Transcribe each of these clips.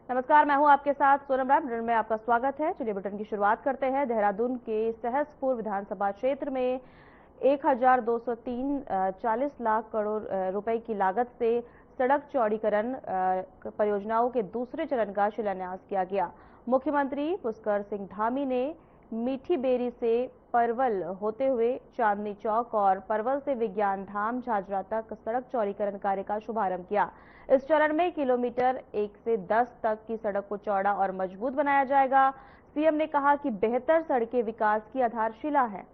नमस्कार, मैं हूं आपके साथ सोनम राम। बुलेटिन में आपका स्वागत है। चलिए बुलेटिन की शुरुआत करते हैं। देहरादून के सहसपुर विधानसभा क्षेत्र में 1203 40 लाख करोड़ रुपए की लागत से सड़क चौड़ीकरण परियोजनाओं के दूसरे चरण का शिलान्यास किया गया। मुख्यमंत्री पुष्कर सिंह धामी ने मीठी बेरी से परवल होते हुए चांदनी चौक और परवल से विज्ञान धाम झाझरा तक सड़क चौड़ीकरण कार्य का शुभारंभ किया। इस चरण में किलोमीटर 1 से 10 तक की सड़क को चौड़ा और मजबूत बनाया जाएगा। सीएम ने कहा कि बेहतर सड़कें विकास की आधारशिला है।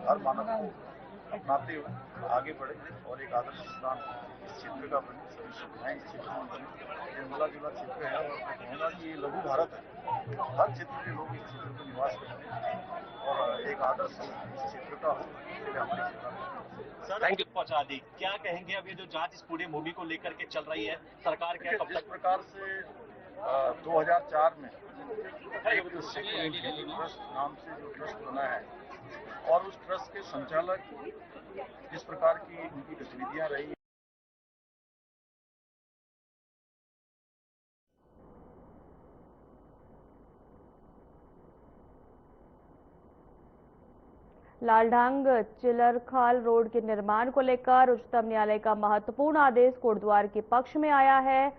हर मानव को अपनाते हुए आगे बढ़े और एक आदर्श स्थान इस क्षेत्र का बने, सभी सुविधाएं इस क्षेत्र में बने। ये मिला जुला क्षेत्र है और मैं कहूँगा कि ये लघु भारत है। हर क्षेत्र के लोग इस क्षेत्र में निवास करते हैं और एक आदर्श इस क्षेत्र का हो, इसलिए हमारी सरकार थैंक यू पहुंचा दी। क्या कहेंगे अब ये जो जांच इस पूरे मूवी को लेकर के चल रही है, सरकार क्या कब जिस तक? प्रकार से 2004 में एक सेक्रेटरी ट्रस्ट नाम से जो ट्रस्ट बना है और उस ट्रस्ट के संचालक जिस प्रकार की उनकी गतिविधियां रही, लालढांग चिलरखाल रोड के निर्माण को लेकर उच्चतम न्यायालय का महत्वपूर्ण आदेश कोटद्वार के पक्ष में आया है।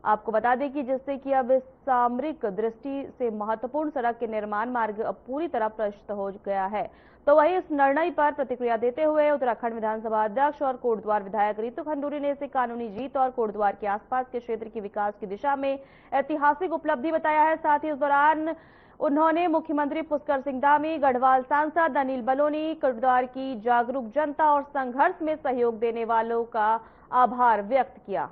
आपको बता दें कि जिससे कि अब इस सामरिक दृष्टि से महत्वपूर्ण सड़क के निर्माण मार्ग अब पूरी तरह प्रशस्त हो गया है। तो वहीं इस निर्णय पर प्रतिक्रिया देते हुए उत्तराखंड विधानसभा अध्यक्ष और कोटद्वार विधायक रितु खंडूरी ने इसे कानूनी जीत और कोटद्वार के आसपास के क्षेत्र की विकास की दिशा में ऐतिहासिक उपलब्धि बताया है। साथ ही इस दौरान उन्होंने मुख्यमंत्री पुष्कर सिंह धामी, गढ़वाल सांसद अनिल बलूनी, कोटद्वार की जागरूक जनता और संघर्ष में सहयोग देने वालों का आभार व्यक्त किया।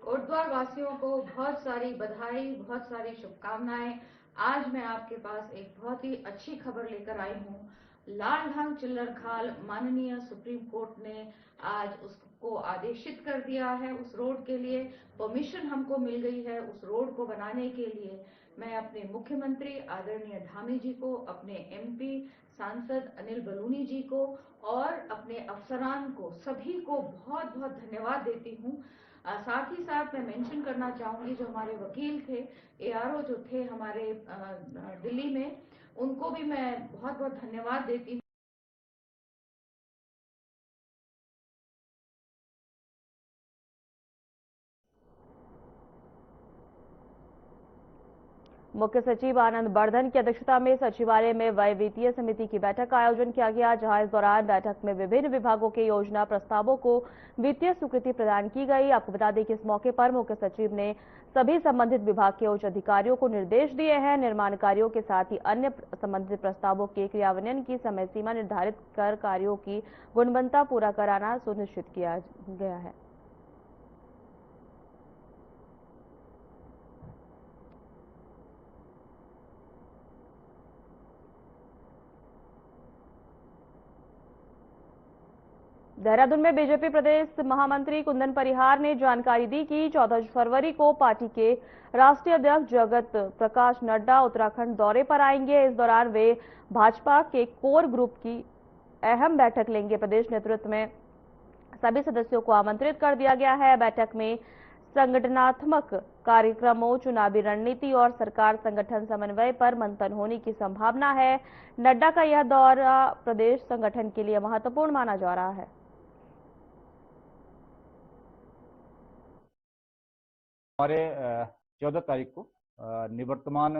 कोटद्वार वासियों को बहुत सारी बधाई, बहुत सारी शुभकामनाएं। आज मैं आपके पास एक बहुत ही अच्छी खबर लेकर आई हूँ। लालढांग चिल्लरखाल माननीय सुप्रीम कोर्ट ने आज उसको आदेशित कर दिया है। उस रोड के लिए परमिशन हमको मिल गई है। उस रोड को बनाने के लिए मैं अपने मुख्यमंत्री आदरणीय धामी जी को, अपने एमपी सांसद अनिल बलूनी जी को और अपने अफसरान को, सभी को बहुत बहुत धन्यवाद देती हूँ। साथ ही साथ मैं मेंशन करना चाहूंगी जो हमारे वकील थे, एआरओ जो थे हमारे दिल्ली में, उनको भी मैं बहुत बहुत धन्यवाद देती हूँ। मुख्य सचिव आनंद बर्धन की अध्यक्षता में सचिवालय में व्यय वित्तीय समिति की बैठक का आयोजन किया गया, जहां इस दौरान बैठक में विभिन्न विभागों के योजना प्रस्तावों को वित्तीय स्वीकृति प्रदान की गई। आपको बता दें कि इस मौके पर मुख्य सचिव ने सभी संबंधित विभाग के उच्च अधिकारियों को निर्देश दिए हैं। निर्माण कार्यों के साथ ही अन्य संबंधित प्रस्तावों के क्रियान्वयन की समय सीमा निर्धारित कर कार्यों की गुणवत्ता पूरा कराना सुनिश्चित किया गया है। देहरादून में बीजेपी प्रदेश महामंत्री कुंदन परिहार ने जानकारी दी कि 14 फरवरी को पार्टी के राष्ट्रीय अध्यक्ष जगत प्रकाश नड्डा उत्तराखंड दौरे पर आएंगे। इस दौरान वे भाजपा के कोर ग्रुप की अहम बैठक लेंगे। प्रदेश नेतृत्व में सभी सदस्यों को आमंत्रित कर दिया गया है। बैठक में संगठनात्मक कार्यक्रमों, चुनावी रणनीति और सरकार संगठन समन्वय पर मंथन होने की संभावना है। नड्डा का यह दौरा प्रदेश संगठन के लिए महत्वपूर्ण माना जा रहा है। हमारे 14 तारीख को निवर्तमान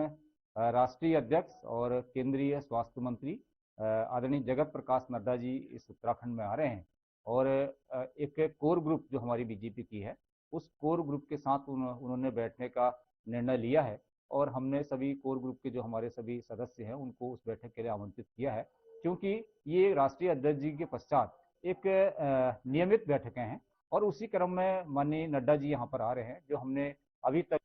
राष्ट्रीय अध्यक्ष और केंद्रीय स्वास्थ्य मंत्री आदरणीय जगत प्रकाश नड्डा जी इस उत्तराखंड में आ रहे हैं और एक कोर ग्रुप जो हमारी बीजेपी की है, उस कोर ग्रुप के साथ उन्होंने बैठने का निर्णय लिया है और हमने सभी कोर ग्रुप के जो हमारे सभी सदस्य हैं उनको उस बैठक के लिए आमंत्रित किया है, क्योंकि ये राष्ट्रीय अध्यक्ष जी के पश्चात एक नियमित बैठकें हैं और उसी क्रम में माननीय नड्डा जी यहाँ पर आ रहे हैं, जो हमने अभी तक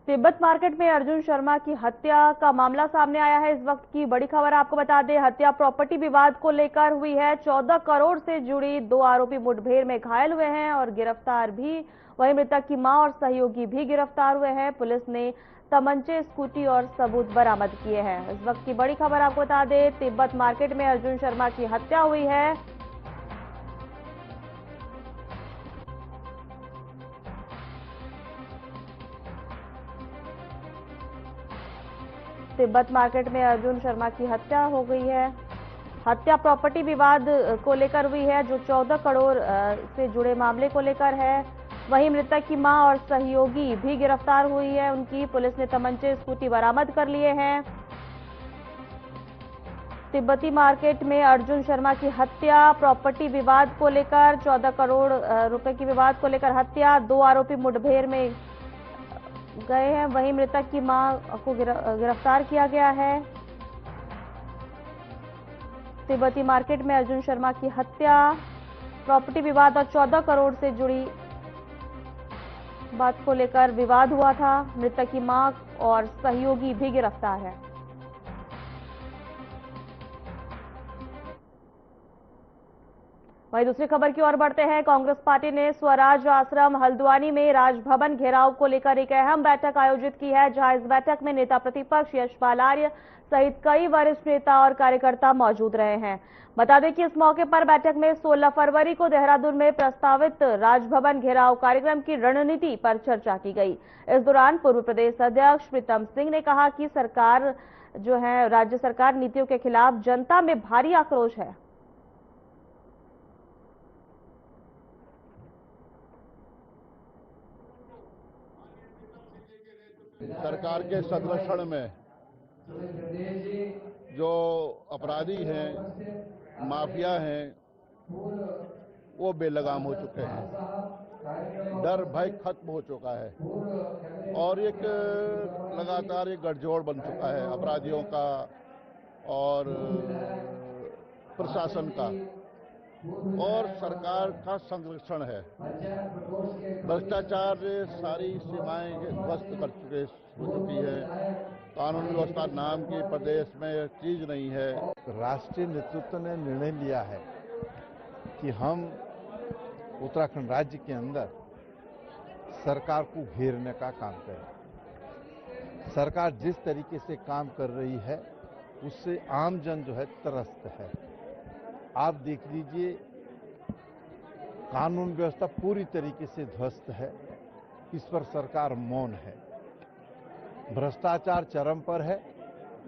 तिब्बत मार्केट में अर्जुन शर्मा की हत्या का मामला सामने आया है। इस वक्त की बड़ी खबर आपको बता दें, हत्या प्रॉपर्टी विवाद को लेकर हुई है। 14 करोड़ से जुड़ी 2 आरोपी मुठभेड़ में घायल हुए हैं और गिरफ्तार भी। वहीं मृतक की मां और सहयोगी भी गिरफ्तार हुए हैं। पुलिस ने तमंचे, स्कूटी और सबूत बरामद किए हैं। इस वक्त की बड़ी खबर आपको बता दें, तिब्बत मार्केट में अर्जुन शर्मा की हत्या हुई है। तिब्बत मार्केट में अर्जुन शर्मा की हत्या हो गई है। हत्या प्रॉपर्टी विवाद को लेकर हुई है, जो 14 करोड़ से जुड़े मामले को लेकर है। वहीं मृतक की मां और सहयोगी भी गिरफ्तार हुई है। उनकी पुलिस ने तमंचे, स्कूटी बरामद कर लिए हैं। तिब्बती मार्केट में अर्जुन शर्मा की हत्या प्रॉपर्टी विवाद को लेकर, 14 करोड़ रुपए की विवाद को लेकर हत्या। 2 आरोपी मुठभेड़ में गए हैं। वहीं मृतक की मां को गिरफ्तार किया गया है। तिब्बती मार्केट में अर्जुन शर्मा की हत्या, प्रॉपर्टी विवाद और 14 करोड़ से जुड़ी बात को लेकर विवाद हुआ था। मृतक की मां और सहयोगी भी गिरफ्तार है। वहीं दूसरी खबर की ओर बढ़ते हैं। कांग्रेस पार्टी ने स्वराज आश्रम हल्द्वानी में राजभवन घेराव को लेकर एक अहम बैठक आयोजित की है, जहां इस बैठक में नेता प्रतिपक्ष यशपाल आर्य सहित कई वरिष्ठ नेता और कार्यकर्ता मौजूद रहे हैं। बता दें कि इस मौके पर बैठक में 16 फरवरी को देहरादून में प्रस्तावित राजभवन घेराव कार्यक्रम की रणनीति पर चर्चा की गई। इस दौरान पूर्व प्रदेश अध्यक्ष प्रीतम सिंह ने कहा कि सरकार जो है, राज्य सरकार नीतियों के खिलाफ जनता में भारी आक्रोश है। सरकार के संरक्षण में जो अपराधी हैं, माफिया हैं, वो बेलगाम हो चुके हैं। डर भय खत्म हो चुका है और एक लगातार एक गठजोड़ बन चुका है अपराधियों का और प्रशासन का, और सरकार का संरक्षण है। भ्रष्टाचार सारी सीमाएं ध्वस्त हो चुकी है। कानून व्यवस्था नाम की प्रदेश में चीज नहीं है। राष्ट्रीय नेतृत्व ने निर्णय लिया है कि हम उत्तराखंड राज्य के अंदर सरकार को घेरने का काम करें। सरकार जिस तरीके से काम कर रही है उससे आम जन जो है त्रस्त है। आप देख लीजिए, कानून व्यवस्था पूरी तरीके से ध्वस्त है, इस पर सरकार मौन है। भ्रष्टाचार चरम पर है,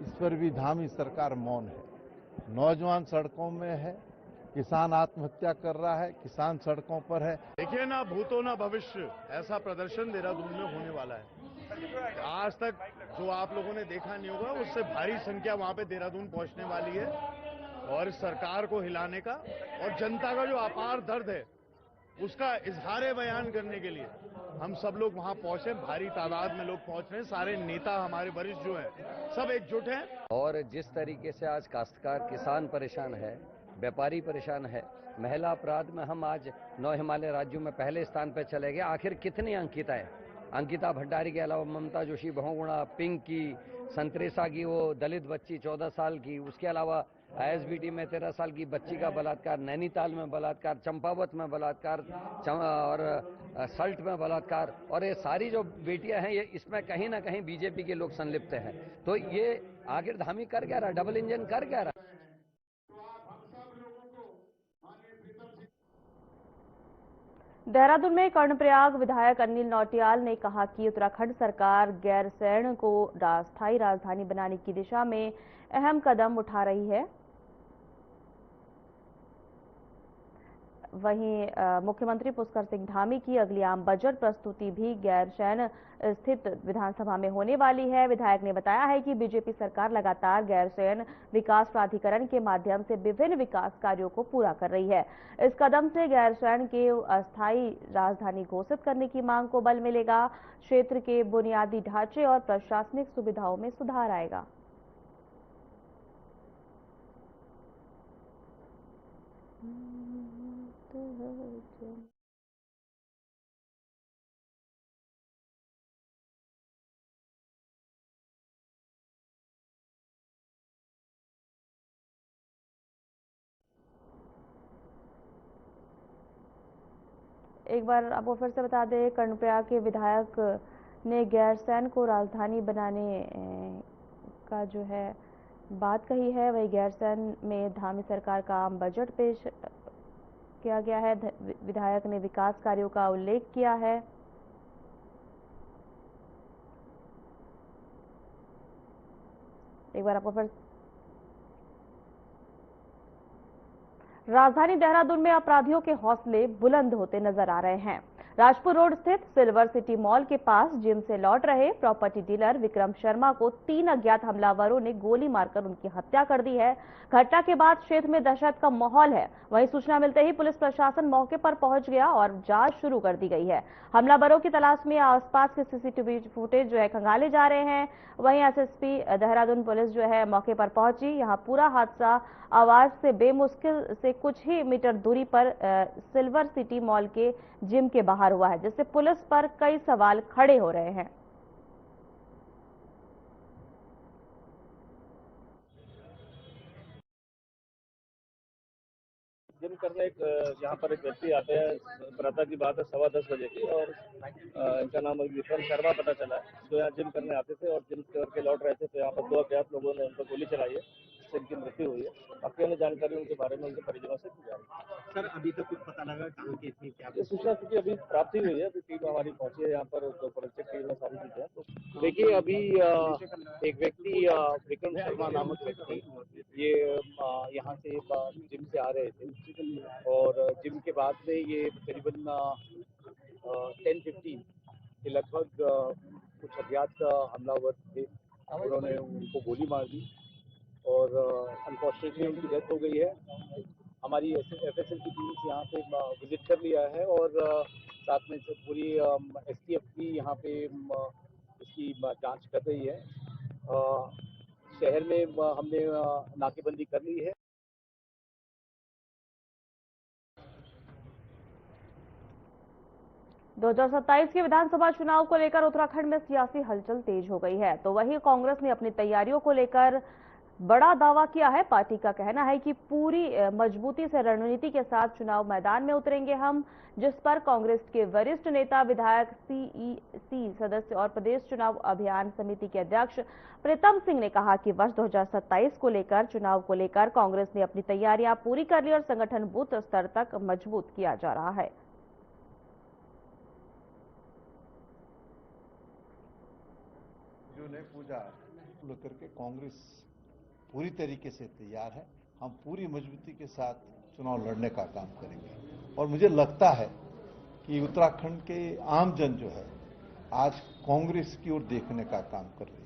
इस पर भी धामी सरकार मौन है। नौजवान सड़कों में है, किसान आत्महत्या कर रहा है, किसान सड़कों पर है। देखिए ना भूतो ना भविष्य, ऐसा प्रदर्शन देहरादून में होने वाला है। आज तक जो आप लोगों ने देखा नहीं होगा, उससे भारी संख्या वहां पे देहरादून पहुंचने वाली है और इस सरकार को हिलाने का और जनता का जो अपार दर्द है उसका इजहार बयान करने के लिए हम सब लोग वहां पहुंचे। भारी तादाद में लोग पहुंच रहे हैं। सारे नेता हमारे वरिष्ठ जो हैं सब एकजुट हैं। और जिस तरीके से आज काश्तकार किसान परेशान है, व्यापारी परेशान है, महिला अपराध में हम आज 9 हिमालय राज्यों में पहले स्थान पर चले गए। आखिर कितनी अंकिता है? अंकिता भंडारी के अलावा ममता जोशी बहुगुणा, पिंकी, संतरेसा की वो दलित बच्ची 14 साल की, उसके अलावा आईएसबीटी में 13 साल की बच्ची का बलात्कार, नैनीताल में बलात्कार, चंपावत में बलात्कार और सल्ट में बलात्कार, और ये सारी जो बेटियां हैं ये इसमें कहीं ना कहीं बीजेपी के लोग संलिप्त हैं। तो ये आखिर धामी कर क्या रहा, डबल इंजन कर क्या रहा? देहरादून में कर्णप्रयाग विधायक अनिल नौटियाल ने कहा कि उत्तराखंड सरकार गैरसैंण को स्थायी राजधानी बनाने की दिशा में अहम कदम उठा रही है। वहीं मुख्यमंत्री पुष्कर सिंह धामी की अगली आम बजट प्रस्तुति भी गैरसैंण स्थित विधानसभा में होने वाली है। विधायक ने बताया है कि बीजेपी सरकार लगातार गैरसैंण विकास प्राधिकरण के माध्यम से विभिन्न विकास कार्यों को पूरा कर रही है। इस कदम से गैरसैंण के अस्थायी राजधानी घोषित करने की मांग को बल मिलेगा। क्षेत्र के बुनियादी ढांचे और प्रशासनिक सुविधाओं में सुधार आएगा। एक बार आपको फिर से बता दें, कर्णप्रयाग के विधायक ने गैरसैंण को राजधानी बनाने का जो है बात कही है। वही गैरसैंण में धामी सरकार का आम बजट पेश किया गया है। विधायक ने विकास कार्यों का उल्लेख किया है। एक बार आपको फिर राजधानी देहरादून में अपराधियों के हौसले बुलंद होते नजर आ रहे हैं। राजपुर रोड स्थित सिल्वर सिटी मॉल के पास जिम से लौट रहे प्रॉपर्टी डीलर विक्रम शर्मा को 3 अज्ञात हमलावरों ने गोली मारकर उनकी हत्या कर दी है। घटना के बाद क्षेत्र में दहशत का माहौल है। वहीं सूचना मिलते ही पुलिस प्रशासन मौके पर पहुंच गया और जांच शुरू कर दी गई है। हमलावरों की तलाश में आसपास के सीसीटीवी फुटेज जो है खंगाले जा रहे हैं। वहीं एसएसपी देहरादून पुलिस जो है मौके पर पहुंची। यहां पूरा हादसा आवाज से बेमुश्किल से कुछ ही मीटर दूरी पर सिल्वर सिटी मॉल के जिम के बाहर हुआ है, जिससे पुलिस पर कई सवाल खड़े हो रहे हैं। जिम करने यहाँ पर एक व्यक्ति आते हैं, प्रातः की बात है 10:15 बजे की, और इनका नाम विक्रम शर्मा पता चला है। तो यहाँ जिम करने आते थे और जिम करके लौट रहे थे, तो यहाँ पर 2 अज्ञात लोगों ने उन पर गोली चलाई है, जिससे इनकी मृत्यु हुई है। बाकी अन्य जानकारी उनके बारे में उनके परिजनों से की जा रही है। सर अभी तक कुछ पता लगा कहाँ की थी क्या? ये सूचना क्योंकि अभी प्राप्ति हुई है, अभी टीम हमारी पहुंची है यहाँ पर, तो फोरेंसिक टीम में सारी चीजें। तो देखिए, अभी एक व्यक्ति विक्रम शर्मा नामक व्यक्ति ये यहाँ से जिम से आ रहे थे और जिम के बाद में ये करीबन 10:15 के लगभग कुछ अज्ञात हमलावर थे। उन्होंने उनको गोली मार दी और अनफॉर्चुनेटली उनकी डेथ हो गई है। हमारी एफएसएल की टीम यहाँ पे विजिट कर लिया है और साथ में से पूरी एसटीएफ भी यहाँ पे इसकी जांच कर रही है। शहर में हमने नाकेबंदी कर ली है। दो 2027 के विधानसभा चुनाव को लेकर उत्तराखंड में सियासी हलचल तेज हो गई है, तो वहीं कांग्रेस ने अपनी तैयारियों को लेकर बड़ा दावा किया है। पार्टी का कहना है कि पूरी मजबूती से रणनीति के साथ चुनाव मैदान में उतरेंगे हम, जिस पर कांग्रेस के वरिष्ठ नेता, विधायक, सीईसी सदस्य और प्रदेश चुनाव अभियान समिति के अध्यक्ष प्रीतम सिंह ने कहा कि वर्ष 2027 को लेकर चुनाव को लेकर कांग्रेस ने अपनी तैयारियां पूरी कर ली और संगठन बूथ स्तर तक मजबूत किया जा रहा है। जो ने पूजा लेकर के कांग्रेस पूरी तरीके से तैयार है। हम पूरी मजबूती के साथ चुनाव लड़ने का काम करेंगे और मुझे लगता है कि उत्तराखंड के आम जन जो है आज कांग्रेस की ओर देखने का काम कर रही है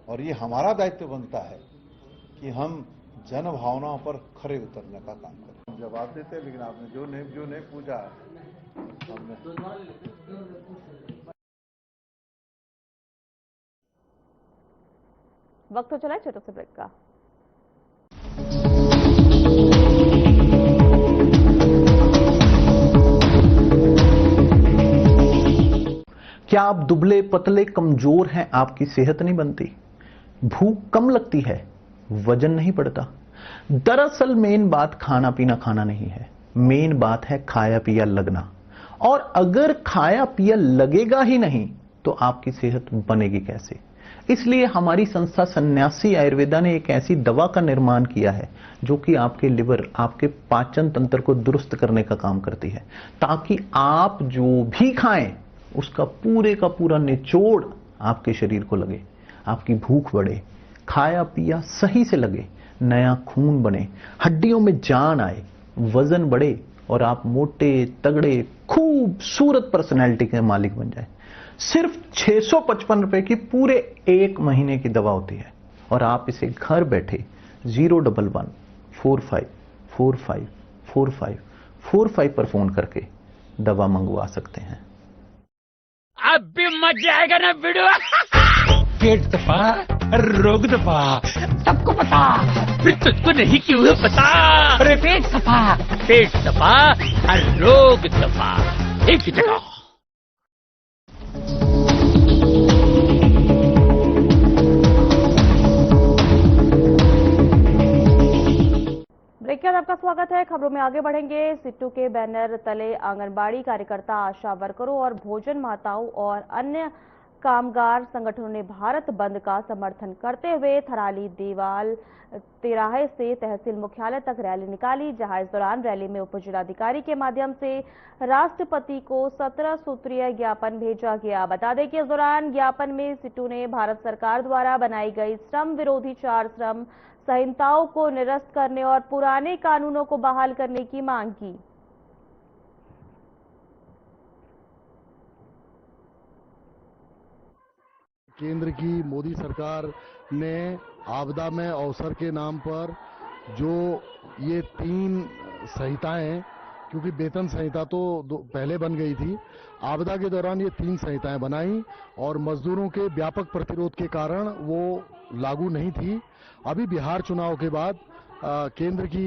और ये हमारा दायित्व बनता है कि हम जन भावनाओं पर खरे उतरने का काम करें। हम जवाब देते हैं, लेकिन आपने जो नहीं पूछा हमने वक्त हो चला है छोटे से ब्रेक का। क्या आप दुबले पतले कमजोर हैं? आपकी सेहत नहीं बनती, भूख कम लगती है, वजन नहीं बढ़ता? दरअसल मेन बात खाना पीना खाना नहीं है, मेन बात है खाया पिया लगना। और अगर खाया पिया लगेगा ही नहीं तो आपकी सेहत बनेगी कैसे? इसलिए हमारी संस्था सन्यासी आयुर्वेदा ने एक ऐसी दवा का निर्माण किया है जो कि आपके लिवर, आपके पाचन तंत्र को दुरुस्त करने का काम करती है, ताकि आप जो भी खाएं उसका पूरे का पूरा निचोड़ आपके शरीर को लगे, आपकी भूख बढ़े, खाया पिया सही से लगे, नया खून बने, हड्डियों में जान आए, वजन बढ़े और आप मोटे तगड़े खूबसूरत पर्सनैलिटी के मालिक बन जाए। सिर्फ 655 रुपए की पूरे 1 महीने की दवा होती है और आप इसे घर बैठे 01145454545 पर फोन करके दवा मंगवा सकते हैं। अब भी मजा आएगा ना वीडियो। पेट दबा, रोग दबा, सबको पता, फिर तुझको नहीं क्यों पता? अरे पेट दबा, रोग दबा, एक ही जगह। ब्रेक के बाद आपका आपका स्वागत है। खबरों में आगे बढ़ेंगे। सिट्टू के बैनर तले आंगनबाड़ी कार्यकर्ता, आशा वर्करों और भोजन माताओं और अन्य कामगार संगठनों ने भारत बंद का समर्थन करते हुए थराली देवाल तिराहे से तहसील मुख्यालय तक रैली निकाली, जहां इस दौरान रैली में उप जिलाधिकारी के माध्यम से राष्ट्रपति को 17 सूत्रीय ज्ञापन भेजा गया। बता दें कि इस दौरान ज्ञापन में सिट्टू ने भारत सरकार द्वारा बनाई गई श्रम विरोधी 4 श्रम संहिताओं को निरस्त करने और पुराने कानूनों को बहाल करने की मांग की। केंद्र की मोदी सरकार ने आपदा में अवसर के नाम पर जो ये 3 संहिताएं, क्योंकि वेतन संहिता तो पहले बन गई थी, आपदा के दौरान ये 3 संहिताएं बनाई और मजदूरों के व्यापक प्रतिरोध के कारण वो लागू नहीं थी। अभी बिहार चुनाव के बाद केंद्र की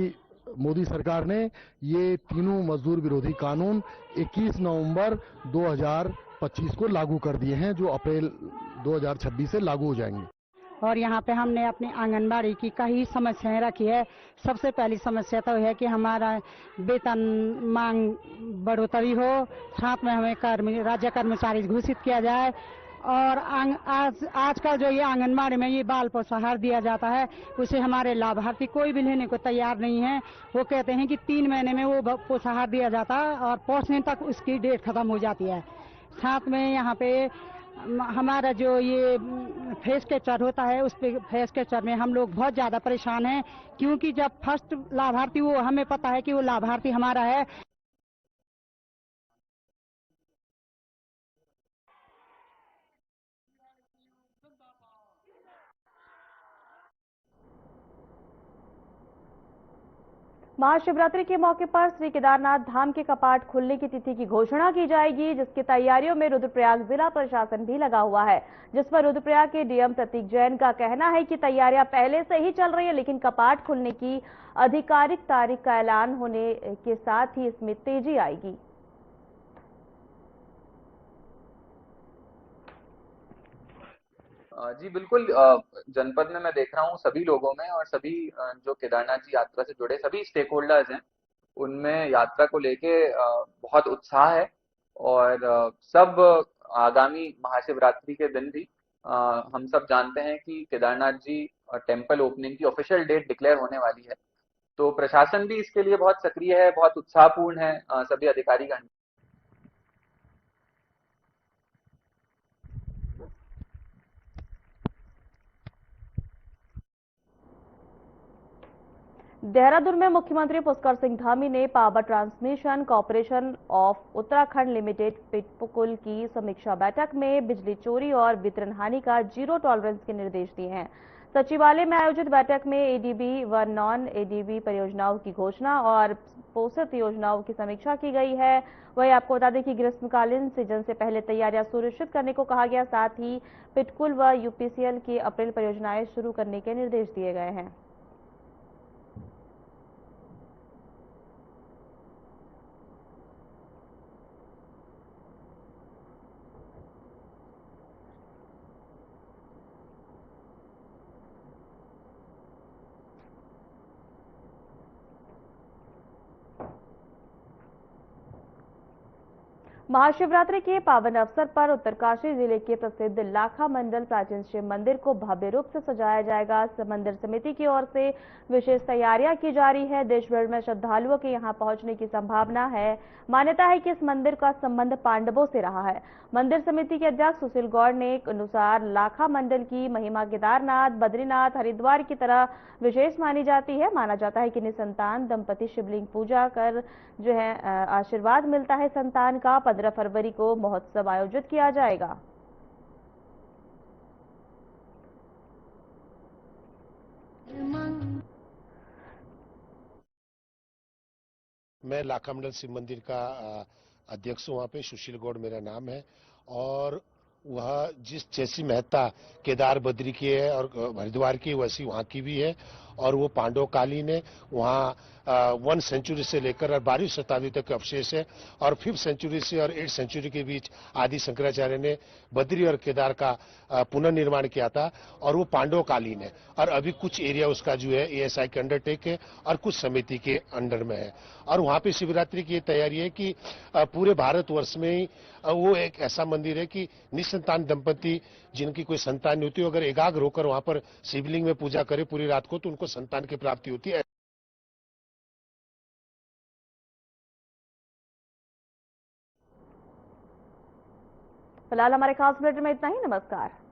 मोदी सरकार ने ये तीनों मजदूर विरोधी कानून 21 नवंबर 2025 को लागू कर दिए हैं, जो अप्रैल 2026 से लागू हो जाएंगे। और यहाँ पे हमने अपनी आंगनबाड़ी की कई समस्याएं रखी है। सबसे पहली समस्या तो है कि हमारा वेतन मांग बढ़ोतरी हो, साथ में हमें राज्य कर्मचारी घोषित किया जाए। और आजकल जो ये आंगनबाड़ी में ये बाल पोषाहार दिया जाता है, उसे हमारे लाभार्थी कोई भी लेने को तैयार नहीं है। वो कहते हैं कि 3 महीने में वो पोषाहार दिया जाता है और पहुंचने तक उसकी डेट खत्म हो जाती है। साथ में यहाँ पे हमारा जो ये फेस कैचर होता है, उस पे फेस कैचर में हम लोग बहुत ज्यादा परेशान हैं, क्योंकि जब फर्स्ट लाभार्थी वो हमें पता है कि वो लाभार्थी हमारा है। महाशिवरात्रि के मौके पर श्री केदारनाथ धाम के कपाट खुलने की तिथि की घोषणा की जाएगी, जिसकी तैयारियों में रुद्रप्रयाग जिला प्रशासन भी लगा हुआ है, जिस पर रुद्रप्रयाग के डीएम प्रतीक जैन का कहना है कि तैयारियां पहले से ही चल रही है, लेकिन कपाट खुलने की आधिकारिक तारीख का ऐलान होने के साथ ही इसमें तेजी आएगी। जी बिल्कुल, जनपद में मैं देख रहा हूँ सभी लोगों में और सभी जो केदारनाथ जी यात्रा से जुड़े सभी स्टेक होल्डर्स हैं, उनमें यात्रा को लेके बहुत उत्साह है। और सब आगामी महाशिवरात्रि के दिन भी हम सब जानते हैं कि केदारनाथ जी टेम्पल ओपनिंग की ऑफिशियल डेट डिक्लेयर होने वाली है। तो प्रशासन भी इसके लिए बहुत सक्रिय है, बहुत उत्साहपूर्ण है, सभी अधिकारीगण। देहरादून में मुख्यमंत्री पुष्कर सिंह धामी ने power transmission corporation of Uttarakhand limited पिटपुकुल की समीक्षा बैठक में बिजली चोरी और वितरण हानि का 0 टॉलरेंस के निर्देश दिए हैं। सचिवालय में आयोजित बैठक में एडीबी व नॉन एडीबी परियोजनाओं की घोषणा और पोषित योजनाओं की समीक्षा की गई है। वहीं आपको बता दें कि ग्रीष्मकालीन सीजन से पहले तैयारियां सुनिश्चित करने को कहा गया, साथ ही पिटकुल व यूपीसीएल की अप्रैल परियोजनाएं शुरू करने के निर्देश दिए गए हैं। महाशिवरात्रि के पावन अवसर पर उत्तरकाशी जिले के प्रसिद्ध लाखा मंडल प्राचीन शिव मंदिर को भव्य रूप से सजाया जाएगा। मंदिर समिति की ओर से विशेष तैयारियां की जा रही है। देश भर में श्रद्धालुओं के यहां पहुंचने की संभावना है। मान्यता है कि इस मंदिर का संबंध पांडवों से रहा है। मंदिर समिति के अध्यक्ष सुशील गौड़ ने अनुसार लाखा मंडल की महिमा केदारनाथ, बद्रीनाथ, हरिद्वार की तरह विशेष मानी जाती है। माना जाता है कि निसंतान दंपति शिवलिंग पूजा कर जो है आशीर्वाद मिलता है संतान का। 15 फरवरी को महोत्सव आयोजित किया जाएगा। मैं लाखा मंडल शिव मंदिर का अध्यक्ष हूँ, वहाँ पे सुशील गौड़ मेरा नाम है। और वह जिस जैसी महत्ता केदार बद्री की है और हरिद्वार की, वैसी वहाँ की भी है। और वो पांडव कालीन है। वहाँ 1 सेंचुरी से लेकर और 12वीं शताब्दी तक के अवशेष है और 5th सेंचुरी से और 8th सेंचुरी के बीच आदि शंकराचार्य ने बद्री और केदार का पुनर्निर्माण किया था और वो पांडवकालीन है और अभी कुछ एरिया उसका जो है ASI के अंडरटेक है और कुछ समिति के अंडर में है और वहां पे शिवरात्रि की ये तैयारी है कि पूरे भारतवर्ष में ही वो एक ऐसा मंदिर है कि निसंतान दंपति जिनकी कोई संतान नहीं होती अगर एकाग्र होकर वहां पर शिवलिंग में पूजा करे पूरी रात को तो उनको संतान की प्राप्ति होती है। फिलहाल हमारे खास बुलेटिन में इतना ही। नमस्कार।